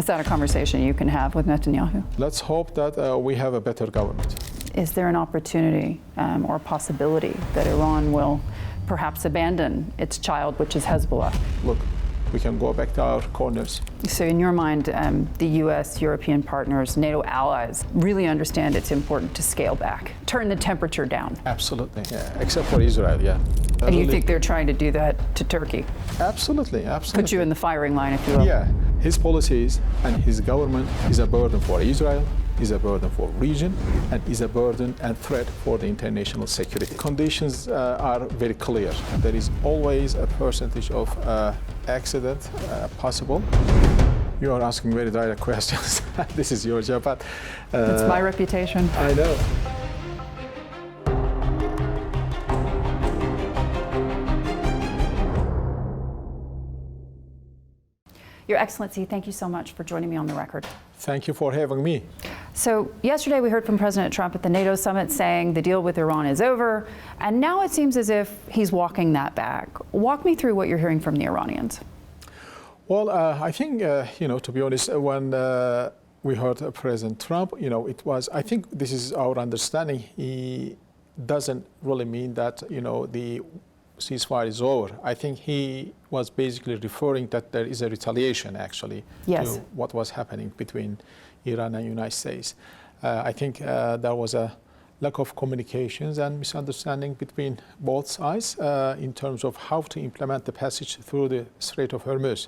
Is that a conversation you can have with Netanyahu? Let's hope that we have a better government. Is there an opportunity or possibility that Iran will perhaps abandon its child, which is Hezbollah? Look, we can go back to our corners. So in your mind, the US, European partners, NATO allies really understand it's important to scale back, turn the temperature down? Absolutely, yeah. Except for Israel, yeah. And you think they're trying to do that to Turkey? Absolutely, absolutely. Put you in the firing line, if you will. Yeah, his policies and his government is a burden for Israel, is a burden for region, and is a burden and threat for the international security. Conditions are very clear. There is always a percentage of accident possible. You are asking very direct questions. This is your job, but it's my reputation. I know. Your Excellency, thank you so much for joining me on the record. Thank you for having me. So yesterday we heard from President Trump at the NATO summit saying the deal with Iran is over, and now it seems as if he's walking that back. Walk me through what you're hearing from the Iranians. Well, I think, to be honest, when we heard President Trump, I think this is our understanding. He doesn't really mean that, the ceasefire is over. I think he was basically referring that there is a retaliation, actually, yes, to what was happening between Iran and United States. I think there was a lack of communications and misunderstanding between both sides in terms of how to implement the passage through the Strait of Hormuz.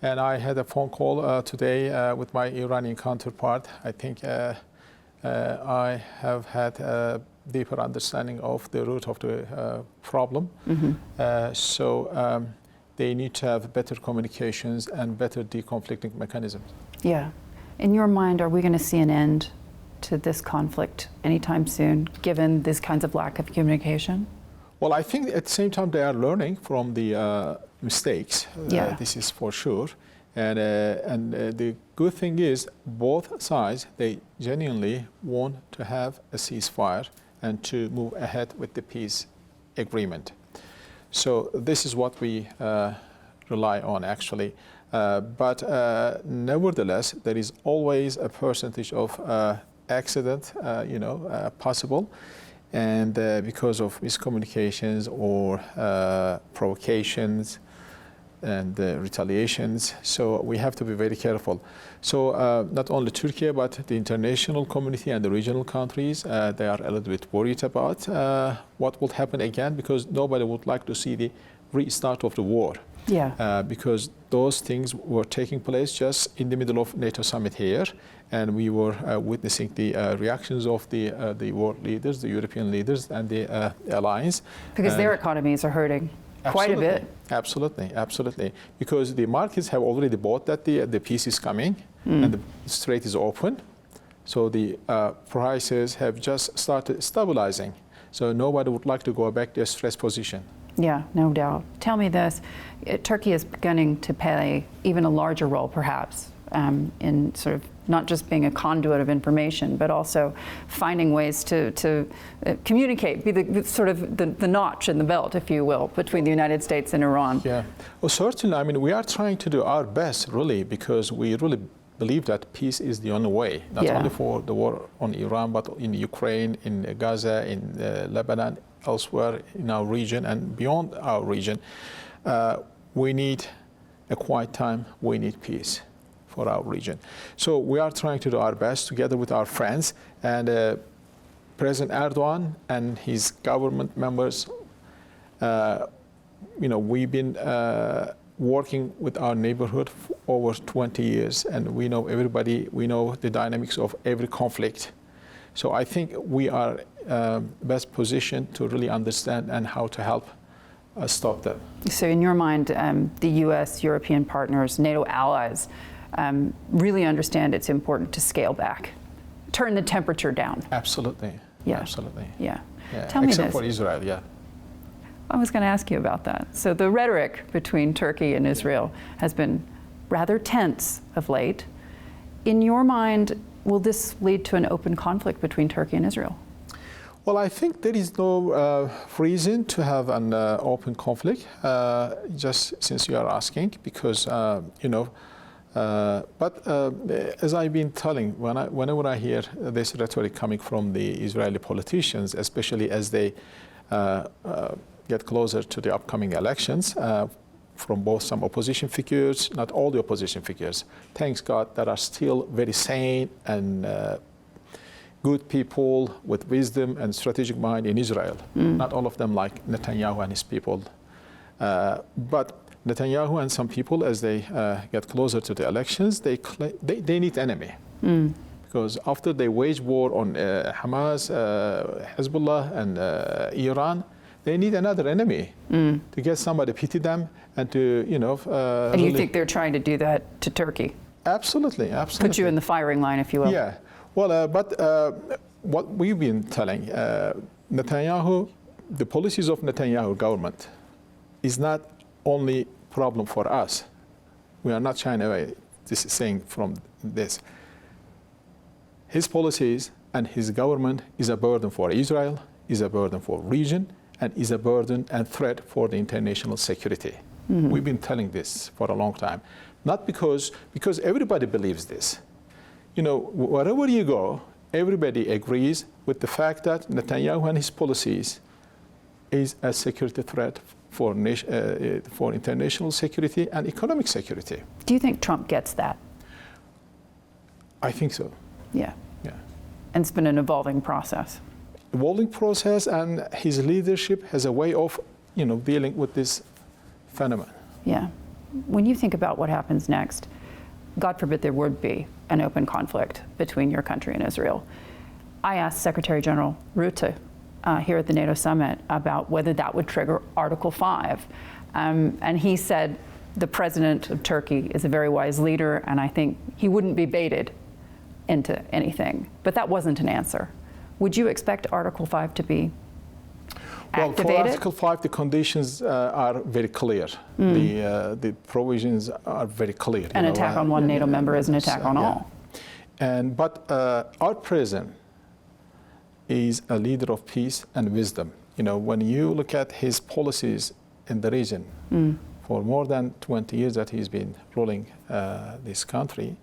And I had a phone call today with my Iranian counterpart. I think I have had a deeper understanding of the root of the problem. Mm-hmm. So they need to have better communications and better deconflicting mechanisms. Yeah. In your mind, are we going to see an end to this conflict anytime soon, given this kinds of lack of communication? Well, I think at the same time they are learning from the mistakes. Yeah. This is for sure. And the good thing is both sides, they genuinely want to have a ceasefire and to move ahead with the peace agreement. So this is what we rely on, actually. But nevertheless, there is always a percentage of accident, possible, and because of miscommunications or provocations and retaliations. So we have to be very careful. So not only Turkey, but the international community and the regional countries, they are a little bit worried about what will happen again, because nobody would like to see the restart of the war. Yeah. Because those things were taking place just in the middle of NATO summit here, and we were witnessing the reactions of the world leaders, the European leaders, and the alliance. Because their economies are hurting quite a bit. Absolutely, absolutely. Because the markets have already bought that the peace is coming and the strait is open. So the prices have just started stabilizing. So nobody would like to go back to a stress position. Yeah, no doubt. Tell me this, Turkey is beginning to play even a larger role, perhaps, in sort of not just being a conduit of information, but also finding ways to communicate, be the notch in the belt, if you will, between the United States and Iran. Yeah, well, certainly, I mean, we are trying to do our best, really, because we really believe that peace is the only way, not only for the war on Iran, but in Ukraine, in Gaza, in Lebanon, elsewhere in our region and beyond our region. We need a quiet time, we need peace for our region. So we are trying to do our best together with our friends, and President Erdogan and his government members, we've been working with our neighborhood for over 20 years, and we know everybody, we know the dynamics of every conflict. So I think we are best positioned to really understand and how to help stop them. So in your mind, the US, European partners, NATO allies really understand it's important to scale back, turn the temperature down. Absolutely. Yeah. Absolutely. Yeah. Tell me this. Except for Israel, yeah. I was going to ask you about that. So the rhetoric between Turkey and Israel has been rather tense of late. In your mind, will this lead to an open conflict between Turkey and Israel? Well, I think there is no reason to have an open conflict, just since you are asking, because, But as I've been telling, whenever I hear this rhetoric coming from the Israeli politicians, especially as they get closer to the upcoming elections, from both some opposition figures, not all the opposition figures, thanks God, that are still very sane and good people with wisdom and strategic mind in Israel. Not all of them like Netanyahu and his people. But Netanyahu and some people, as they get closer to the elections, they need enemy. Because after they wage war on Hamas, Hezbollah, and Iran, they need another enemy to get somebody pity them and to, you know. And you think they're trying to do that to Turkey? Absolutely, absolutely. Put you in the firing line, if you will. Yeah. Well, but what we've been telling, Netanyahu, the policies of Netanyahu government is not only problem for us. We are not shying away this is saying from this. His policies and his government is a burden for Israel, is a burden for region, and is a burden and threat for the international security. We've been telling this for a long time. Not because everybody believes this. You know, wherever you go, everybody agrees with the fact that Netanyahu and his policies is a security threat for international security and economic security. Do you think Trump gets that? I think so. Yeah. Yeah. And it's been an evolving process. Evolving process, and his leadership has a way of, you know, dealing with this phenomenon. Yeah. When you think about what happens next, God forbid there would be an open conflict between your country and Israel. I asked Secretary General Rute here at the NATO summit about whether that would trigger Article 5. And he said the president of Turkey is a very wise leader, and I think he wouldn't be baited into anything. But that wasn't an answer. Would you expect Article 5 to be activated? Well, for Article 5, the conditions are very clear. The provisions are very clear. An attack on one NATO member is an attack on all. But our president is a leader of peace and wisdom. You know, when you look at his policies in the region, for more than 20 years that he's been ruling this country,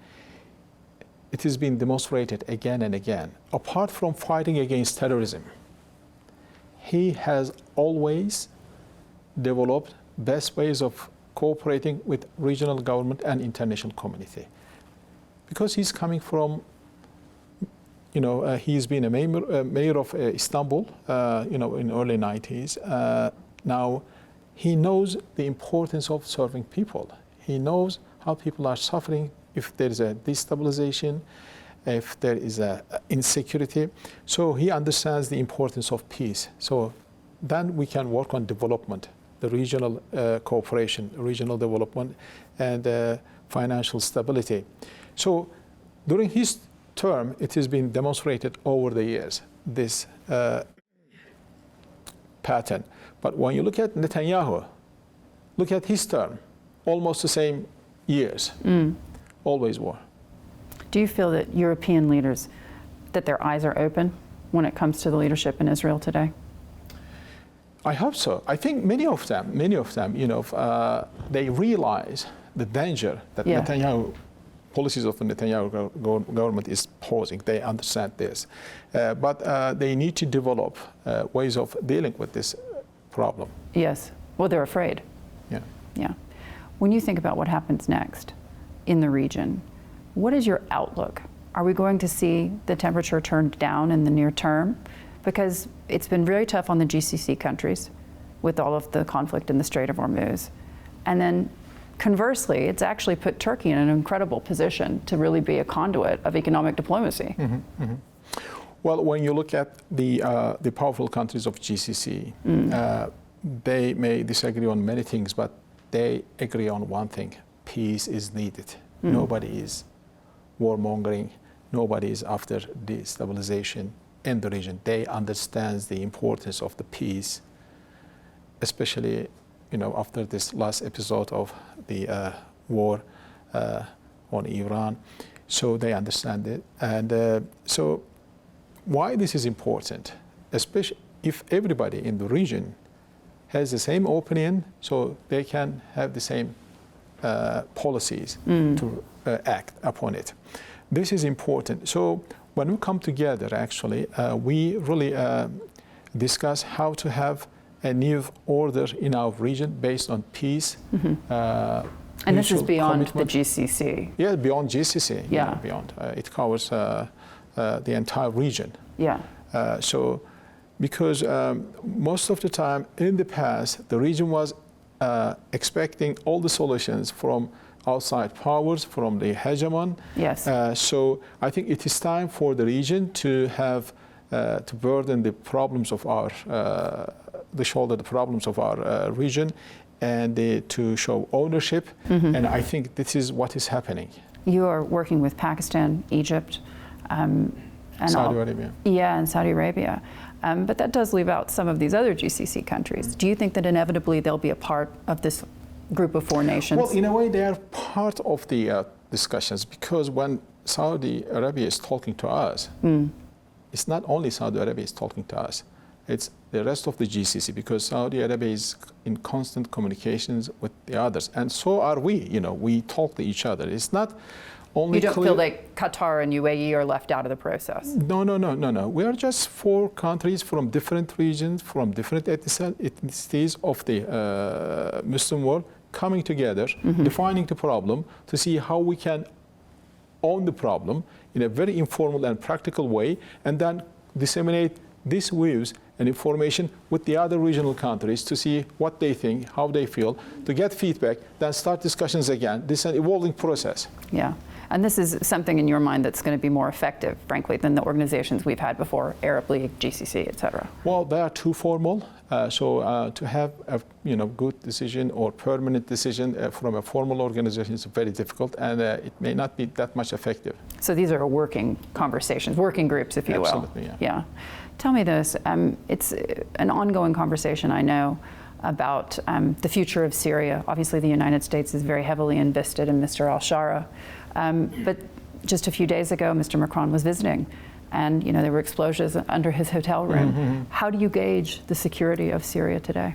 it has been demonstrated again and again. Apart from fighting against terrorism, he has always developed best ways of cooperating with regional government and international community. Because he's coming from, you know, he's been a mayor of Istanbul, you know, in early 90s. Now, he knows the importance of serving people. He knows how people are suffering if there is a destabilization, if there is a insecurity. So he understands the importance of peace. So then we can work on development, the regional cooperation, regional development, and financial stability. So during his term, it has been demonstrated over the years, this pattern. But when you look at Netanyahu, look at his term, almost the same years, always war. Do you feel that European leaders, that their eyes are open when it comes to the leadership in Israel today? I hope so. I think many of them, you know, they realize the danger that Netanyahu, policies of the Netanyahu government is posing. They understand this. But they need to develop ways of dealing with this problem. Yes. Well, they're afraid. Yeah. Yeah. When you think about what happens next in the region, what is your outlook? Are we going to see the temperature turned down in the near term? Because it's been very tough on the GCC countries with all of the conflict in the Strait of Hormuz. And then conversely, it's actually put Turkey in an incredible position to really be a conduit of economic diplomacy. Well, when you look at the powerful countries of GCC, they may disagree on many things, but they agree on one thing: peace is needed. Nobody is warmongering. Nobody is after destabilization in the region. They understand the importance of the peace, especially, you know, after this last episode of the war on Iran. So they understand it. And so why this is important, especially if everybody in the region has the same opinion, so they can have the same policies to act upon it. This is important. So when we come together, actually, we really discuss how to have a new order in our region based on peace. And this is beyond the GCC. Yeah, beyond GCC. Yeah. Beyond. It covers the entire region. Yeah. So, because most of the time in the past, the region was expecting all the solutions from outside powers, from the hegemon. Yes. So I think it is time for the region to have to burden the problems of our the shoulder the problems of our region, and to show ownership. And I think this is what is happening. You are working with Pakistan, Egypt, and Saudi Arabia. Yeah, and Saudi Arabia. But that does leave out some of these other GCC countries. Do you think that inevitably they'll be a part of this group of 4 nations? Well, in a way, they are part of the discussions, because when Saudi Arabia is talking to us, it's not only Saudi Arabia is talking to us, it's the rest of the GCC, because Saudi Arabia is in constant communications with the others. And so are we, we talk to each other. It's not only You don't feel like Qatar and UAE are left out of the process? No. We are just 4 countries from different regions, from different ethnicities of the Muslim world coming together, defining the problem to see how we can own the problem in a very informal and practical way, and then disseminate these views and information with the other regional countries to see what they think, how they feel, to get feedback, then start discussions again. This is an evolving process. Yeah. And this is something in your mind that's going to be more effective, frankly, than the organizations we've had before, Arab League, GCC, et cetera. Well, they are too formal. So to have a good decision or permanent decision from a formal organization is very difficult, and it may not be that much effective. So these are working conversations, working groups, if you will. Absolutely, yeah. Tell me this. It's an ongoing conversation, I know, about the future of Syria. Obviously, the United States is very heavily invested in Mr. al-Shara. But just a few days ago, Mr. Macron was visiting, and there were explosions under his hotel room. How do you gauge the security of Syria today?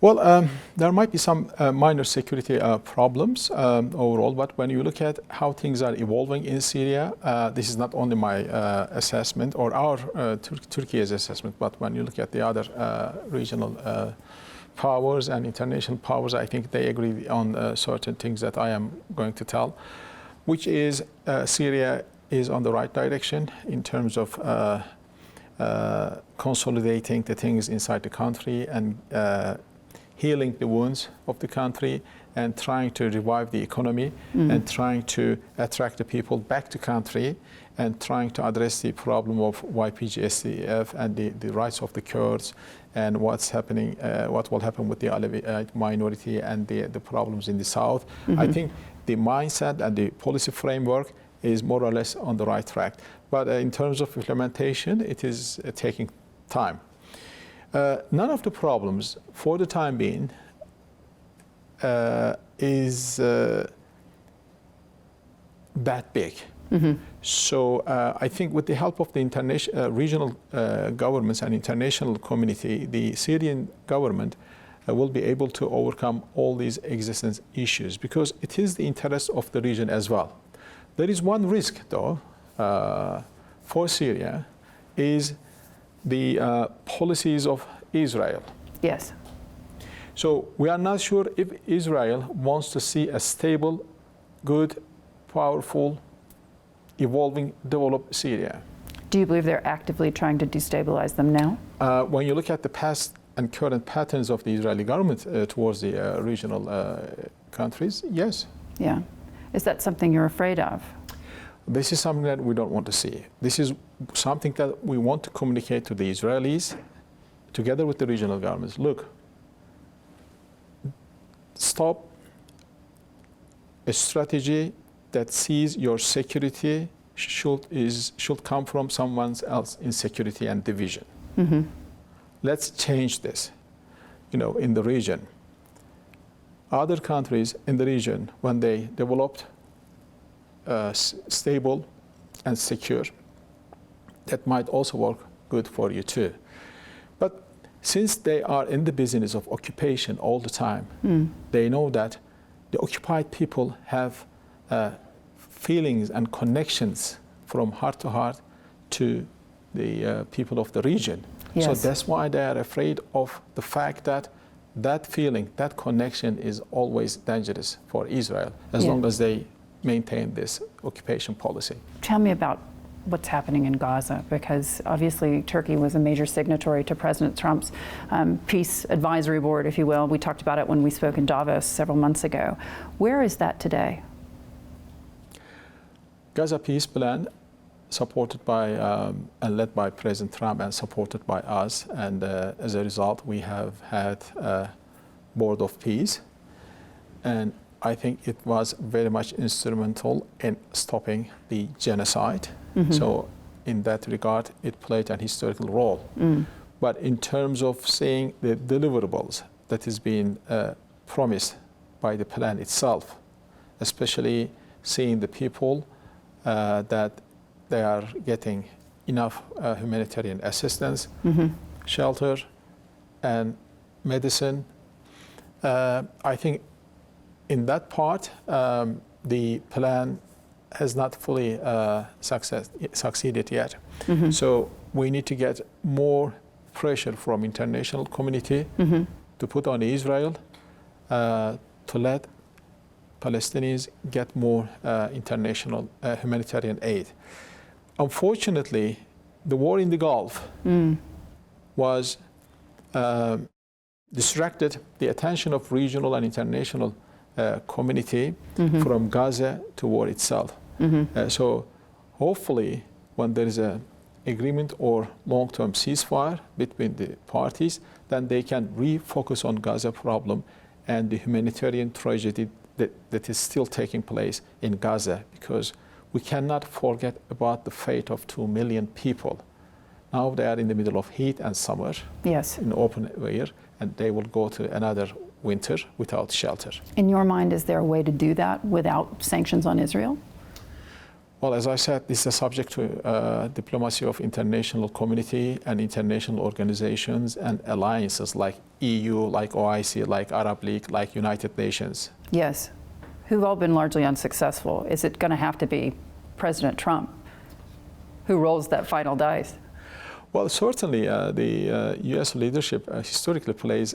Well, there might be some minor security problems overall, but when you look at how things are evolving in Syria, this is not only my assessment or our Turkey's assessment, but when you look at the other regional powers and international powers, I think they agree on certain things that I am going to tell, which is Syria is on the right direction in terms of consolidating the things inside the country and healing the wounds of the country and trying to revive the economy and trying to attract the people back to country and trying to address the problem of YPG-SDF and the rights of the Kurds and what's happening, what will happen with the Alevi minority and the problems in the south. I think the mindset and the policy framework is more or less on the right track. But in terms of implementation, it is taking time. None of the problems, for the time being, is that big. So I think with the help of the regional governments and international community, the Syrian government will be able to overcome all these existence issues, because it is the interest of the region as well. There is one risk, though, for Syria, is the policies of Israel. Yes. So we are not sure if Israel wants to see a stable, good, powerful, evolving, developed Syria. Do you believe they're actively trying to destabilize them now? When you look at the past and current patterns of the Israeli government towards the regional countries, yes. Yeah. Is that something you're afraid of? This is something that we don't want to see. This is something that we want to communicate to the Israelis together with the regional governments. Look, stop a strategy that sees your security should come from someone else's insecurity and division. Let's change this, in the region. Other countries in the region, when they developed stable and secure, that might also work good for you too. But since they are in the business of occupation all the time, they know that the occupied people have feelings and connections from heart to heart to the people of the region. Yes. So that's why they are afraid of the fact that that feeling, that connection is always dangerous for Israel as long as they maintain this occupation policy. Tell me about what's happening in Gaza, because obviously Turkey was a major signatory to President Trump's peace advisory board, if you will. We talked about it when we spoke in Davos several months ago. Where is that today? Gaza peace plan, supported by and led by President Trump and supported by us, and as a result we have had a board of peace, and I think it was very much instrumental in stopping the genocide. So in that regard it played an historical role. But in terms of seeing the deliverables that is being promised by the plan itself, especially seeing the people that they are getting enough humanitarian assistance, shelter, and medicine. I think in that part, the plan has not fully succeeded yet. So we need to get more pressure from international community to put on Israel to let Palestinians get more international humanitarian aid. Unfortunately, the war in the Gulf was distracted the attention of regional and international community from Gaza to war itself. So hopefully when there is an agreement or long-term ceasefire between the parties, then they can refocus on Gaza problem and the humanitarian tragedy that is still taking place in Gaza, because we cannot forget about the fate of 2 million people. Now they are in the middle of heat and summer, in open air, and they will go to another winter without shelter. In your mind, is there a way to do that without sanctions on Israel? Well, as I said, this is subject to diplomacy of international community and international organizations and alliances like EU, like OIC, like Arab League, like United Nations. Yes, who've all been largely unsuccessful. Is it going to have to be President Trump who rolls that final dice? Well, certainly the U.S. leadership historically plays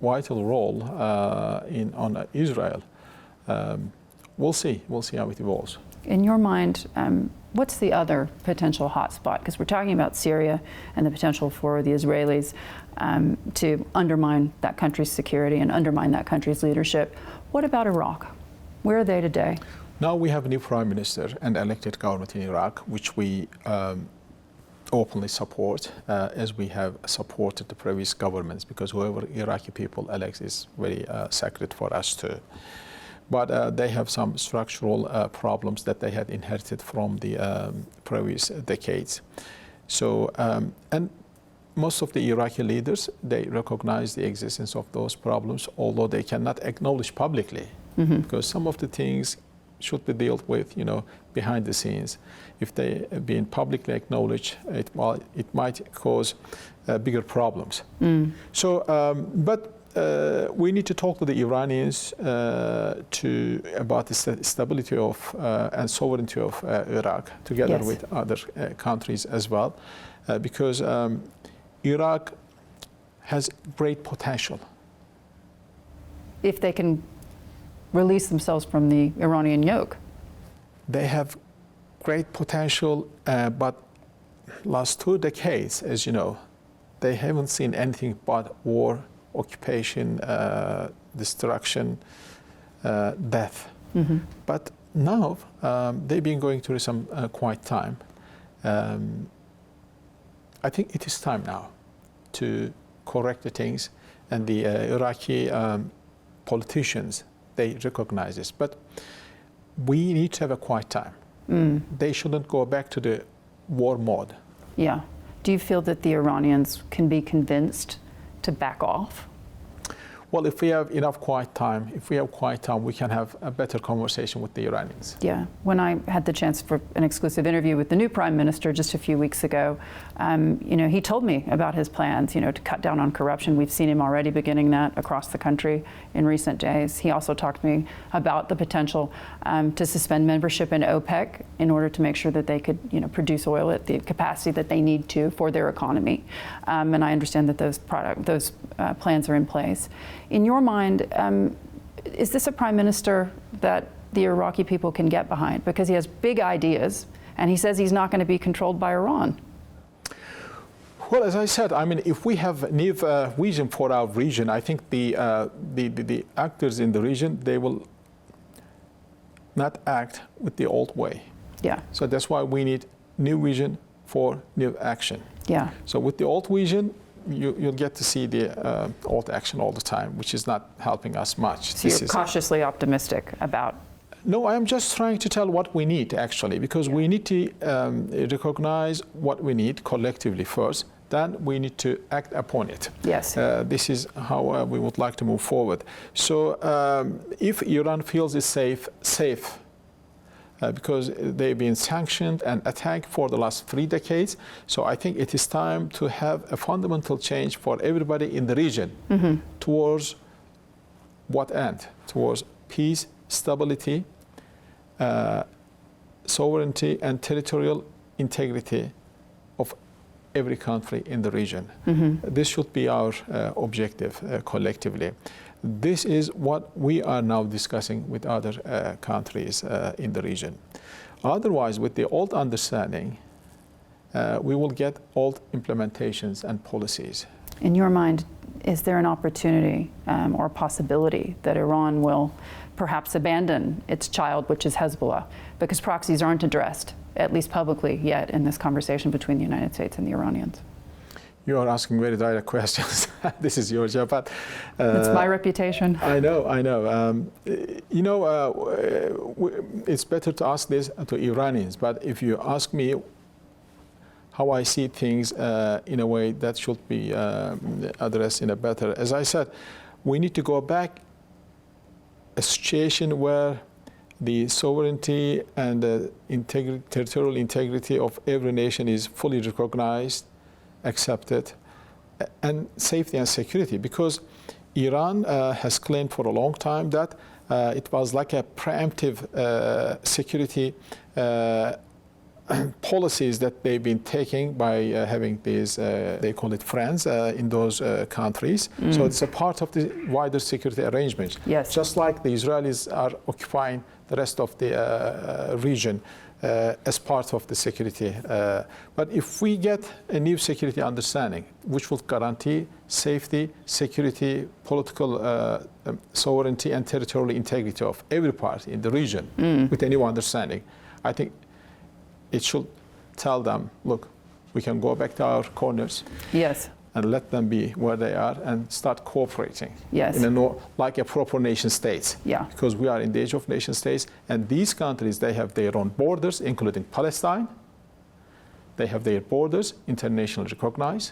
vital role on Israel. We'll see how it evolves. In your mind, what's the other potential hotspot? Because we're talking about Syria and the potential for the Israelis to undermine that country's security and undermine that country's leadership. What about Iraq? Where are they today? Now we have a new prime minister and elected government in Iraq, which we openly support, as we have supported the previous governments, because whoever Iraqi people elects is very sacred for us too. But they have some structural problems that they had inherited from the previous decades. So, and most of the Iraqi leaders, they recognize the existence of those problems, although they cannot acknowledge publicly, because some of the things should be dealt with, behind the scenes. If they being publicly acknowledged, it might cause bigger problems. So, but we need to talk to the Iranians about the stability of and sovereignty of Iraq, together with other countries as well, because Iraq has great potential. If they can release themselves from the Iranian yoke. They have great potential, but last 2 decades, as you know, they haven't seen anything but war, occupation, destruction, death. But now they've been going through some quiet time. I think it is time now to correct the things, and the Iraqi politicians, they recognize this. But we need to have a quiet time. They shouldn't go back to the war mode. Yeah. Do you feel that the Iranians can be convinced to back off? Well, if we have enough quiet time, we can have a better conversation with the Iranians. Yeah. When I had the chance for an exclusive interview with the new prime minister just a few weeks ago, he told me about his plans, to cut down on corruption. We've seen him already beginning that across the country in recent days. He also talked to me about the potential to suspend membership in OPEC in order to make sure that they could, produce oil at the capacity that they need to for their economy. And I understand that those plans are in place. In your mind, is this a prime minister that the Iraqi people can get behind? Because he has big ideas, and he says he's not going to be controlled by Iran. Well, as I said, if we have a new vision for our region, I think the actors in the region, they will not act with the old way. Yeah. So that's why we need new vision for new action. Yeah. So with the old vision, you'll get to see the old action all the time, which is not helping us much. So you're cautiously optimistic about? No, I am just trying to tell what we need, actually, because we need to recognize what we need collectively first. Then we need to act upon it. Yes. This is how we would like to move forward. So if Iran feels it's safe, because they've been sanctioned and attacked for the last 3 decades. So I think it is time to have a fundamental change for everybody in the region towards what end? Towards peace, stability, sovereignty, and territorial integrity of every country in the region. This should be our objective collectively. This is what we are now discussing with other countries in the region. Otherwise, with the old understanding, we will get old implementations and policies. In your mind, is there an opportunity or a possibility that Iran will perhaps abandon its child, which is Hezbollah, because proxies aren't addressed, at least publicly yet, in this conversation between the United States and the Iranians? You are asking very direct questions. This is your job, but that's my reputation. I know. It's better to ask this to Iranians. But if you ask me how I see things in a way that should be addressed in a better, as I said, we need to go back a situation where the sovereignty and the territorial integrity of every nation is fully recognized, accepted, and safety and security, because Iran has claimed for a long time that it was like a preemptive security policies that they've been taking by having these, they call it friends in those countries. So it's a part of the wider security arrangement. Yes. Just like the Israelis are occupying the rest of the region as part of the security. But if we get a new security understanding, which will guarantee safety, security, political sovereignty, and territorial integrity of every party in the region with a new understanding, I think it should tell them, look, we can go back to our corners. Yes. And let them be where they are and start cooperating. Yes. Like a proper nation state. Yeah. Because we are in the age of nation states, and these countries, they have their own borders, including Palestine. They have their borders internationally recognized,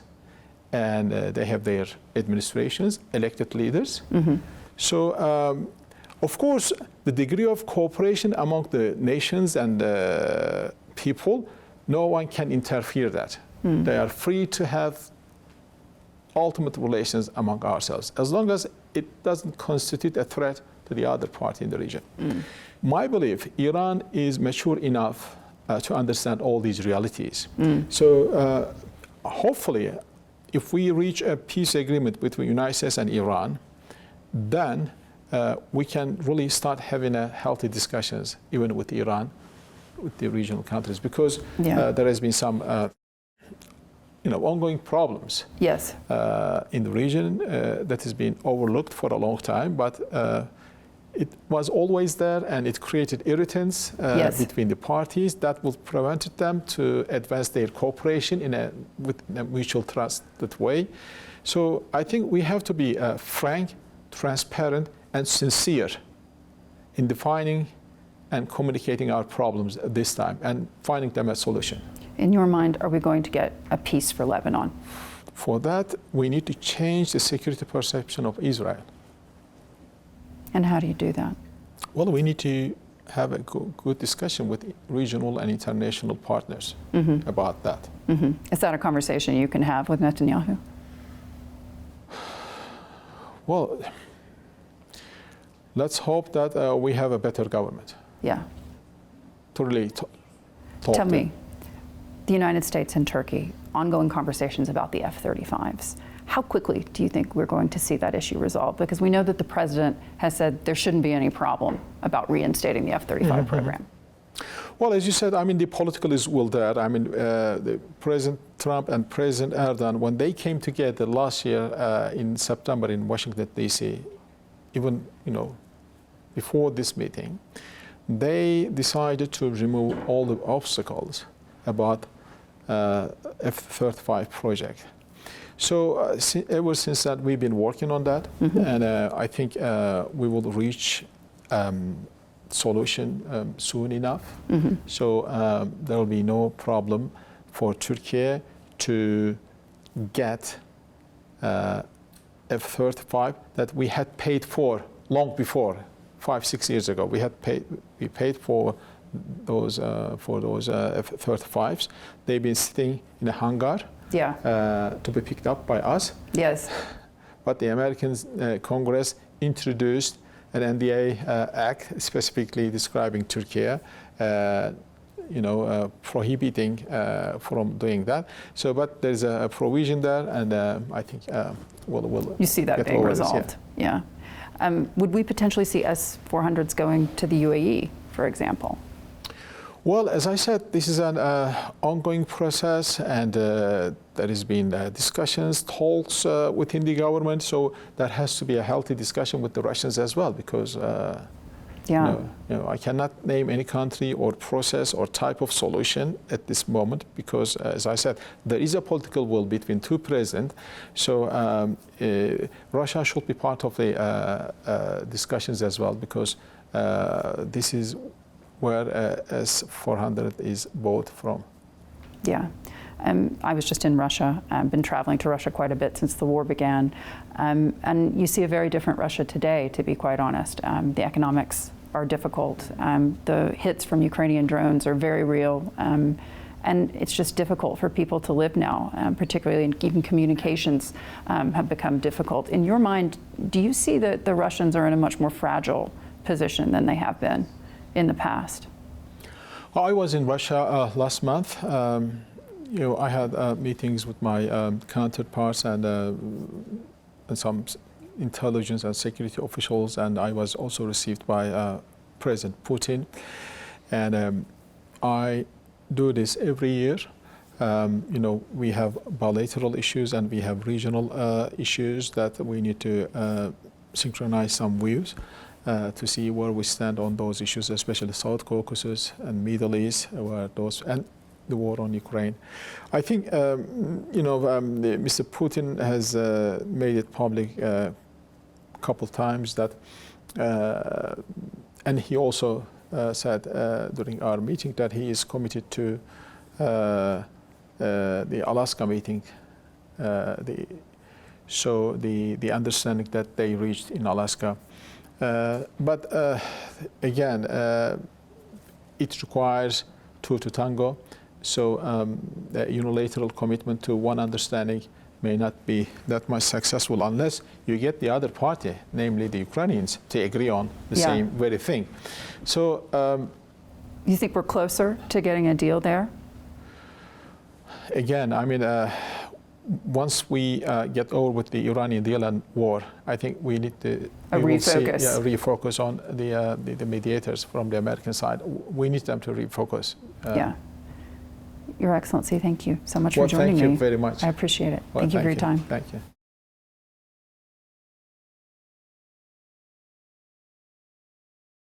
and they have their administrations, elected leaders. So, of course, the degree of cooperation among the nations and people, no one can interfere that. They are free to have ultimate relations among ourselves, as long as it doesn't constitute a threat to the other party in the region. My belief, Iran is mature enough to understand all these realities. So hopefully, if we reach a peace agreement between the United States and Iran, then we can really start having a healthy discussions, even with Iran, with the regional countries, because there has been some ongoing problems in the region that has been overlooked for a long time, but it was always there, and it created irritants between the parties that would prevent them to advance their cooperation with a mutual trusted way. So I think we have to be frank, transparent, and sincere in defining and communicating our problems this time and finding them a solution. In your mind, are we going to get a peace for Lebanon? For that, we need to change the security perception of Israel. And how do you do that? Well, we need to have a good discussion with regional and international partners about that. Is that a conversation you can have with Netanyahu? Well, let's hope that we have a better government. Yeah. To really Tell me, the United States and Turkey, ongoing conversations about the F-35s. How quickly do you think we're going to see that issue resolved? Because we know that the president has said there shouldn't be any problem about reinstating the F-35 program. Well, as you said, I mean, the political will there. I mean, the President Trump and President Erdogan, when they came together last year in September in Washington, D.C., even, before this meeting, they decided to remove all the obstacles about F-35 project. So ever since that, we've been working on that, and I think we will reach solution soon enough. So there will be no problem for Turkey to get F-35 that we had paid for long before, 5-6 years ago. We paid for those F-35s. They've been sitting in a hangar. To be picked up by us. Yes. But the American Congress introduced an NDA act specifically describing Turkey, prohibiting from doing that. So, but there's a provision there, and I think we'll you see that being resolved. Yeah. Would we potentially see S-400s going to the UAE, for example? Well, as I said, this is an ongoing process, and there has been discussions, talks within the government. So that has to be a healthy discussion with the Russians as well, because I cannot name any country or process or type of solution at this moment, because, as I said, there is a political will between two presidents. So Russia should be part of the discussions as well, because this is where S-400 is bought from. Yeah. I was just in Russia. I've been traveling to Russia quite a bit since the war began. And you see a very different Russia today, to be quite honest. The economics are difficult. The hits from Ukrainian drones are very real. And it's just difficult for people to live now, particularly in even communications have become difficult. In your mind, do you see that the Russians are in a much more fragile position than they have been in the past? I was in Russia last month. I had meetings with my counterparts and some intelligence and security officials, and I was also received by President Putin. And I do this every year. We have bilateral issues and we have regional issues that we need to synchronize some views. To see where we stand on those issues, especially South Caucasus and Middle East, and the war on Ukraine. I think, Mr. Putin has made it public a couple times that, and he also said during our meeting that he is committed to the Alaska meeting, the understanding that they reached in Alaska. But again, it requires two to tango. So the unilateral commitment to one understanding may not be that much successful unless you get the other party, namely the Ukrainians, to agree on the same very thing. So, you think we're closer to getting a deal there? Again, I mean, once we get over with the Iranian deal and war, I think we need to refocus on the mediators from the American side. We need them to refocus. Your Excellency, thank you so much for joining me. Thank you very much. I appreciate it. Thank you for your time. Thank you.